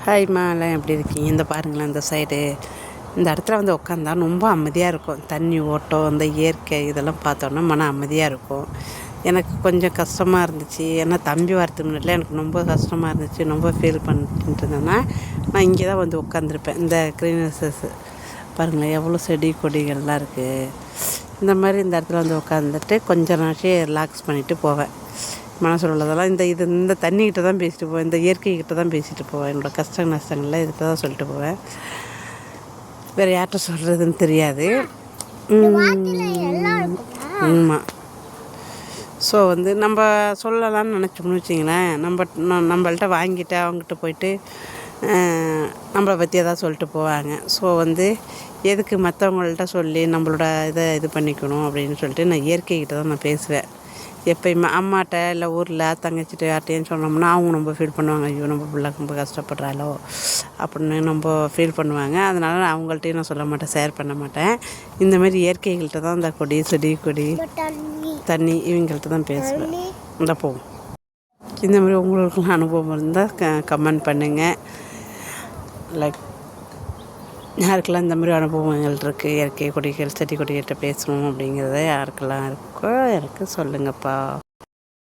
ஹாய்மா, எல்லாம் எப்படி இருக்கீங்க? இந்த பாருங்களேன், இந்த சைடு இந்த இடத்துல வந்து உட்காந்தா ரொம்ப அமைதியாக இருக்கும். தண்ணி ஓட்டம், இந்த இயற்கை இதெல்லாம் பார்த்தோன்னா மன அமைதியாக இருக்கும். எனக்கு கொஞ்சம் கஷ்டமாக இருந்துச்சு. ஏன்னா தம்பி வரதுக்கு முன்னாடிலாம் எனக்கு ரொம்ப கஷ்டமாக இருந்துச்சு. ரொம்ப ஃபீல் பண்ணிட்டு இருந்தேன்னா நான் இங்கே தான் வந்து உட்காந்துருப்பேன். இந்த க்ரீனஸஸ் பாருங்களேன், எவ்வளோ செடி கொடிகள்லாம் இருக்குது. இந்த மாதிரி இந்த இடத்துல வந்து உட்காந்துட்டு கொஞ்சம் நாளைக்கு ரிலாக்ஸ் பண்ணிவிட்டு போவேன். மனசில் உள்ளதெல்லாம் இந்த தண்ணிக்கிட்ட தான் பேசிட்டு போவேன். இந்த இயற்கைக்கிட்ட தான் பேசிட்டு போவேன். என்னோடய கஷ்ட நஷ்டங்கள்லாம் இதுகிட்ட தான் சொல்லிட்டு போவேன். வேறு யார்கிட்ட சொல்கிறதுன்னு தெரியாது. ஆமாம். ஸோ வந்து நம்ம சொல்லலாம்னு நினச்சோம்னு வச்சிங்களேன், நம்மள்ட்ட வாங்கிட்டு அவங்ககிட்ட போயிட்டு நம்மளை பற்றி எதாவது சொல்லிட்டு போவாங்க. ஸோ வந்து எதுக்கு மற்றவங்கள்ட்ட சொல்லி நம்மளோட இதை இது பண்ணிக்கணும் அப்படின்னு சொல்லிட்டு நான் இயற்கைக்கிட்ட தான் நான் பேசுவேன். எப்போயுமே அம்மாட்ட இல்லை ஊரில் தங்கச்சிட்ட யார்கிட்டையும் சொன்னோம்னா அவங்க ரொம்ப ஃபீல் பண்ணுவாங்க. ஐயோ, நம்ம பிள்ளை ரொம்ப கஷ்டப்படுறாளோ அப்படின்னு ரொம்ப ஃபீல் பண்ணுவாங்க. அதனால் நான் அவங்கள்ட்டையும் நான் சொல்ல மாட்டேன், ஷேர் பண்ண மாட்டேன். இந்தமாரி இயற்கைகள்கிட்ட தான் இந்த செடி கொடி தண்ணி இவங்கள்ட்ட தான் பேசுவேன். இந்த போகும். இந்த மாதிரி உங்களுக்குலாம் அனுபவம் இருந்தால் கமெண்ட் பண்ணுங்கள். லைக் யாருக்கெல்லாம் இந்த மாதிரி அனுபவங்கள் இருக்குது, இயற்கை கொடிகள் செடி கொடிகிட்ட பேசணும் அப்படிங்கிறத யாருக்கெல்லாம் இருக்கோ எனக்கு சொல்லுங்கப்பா.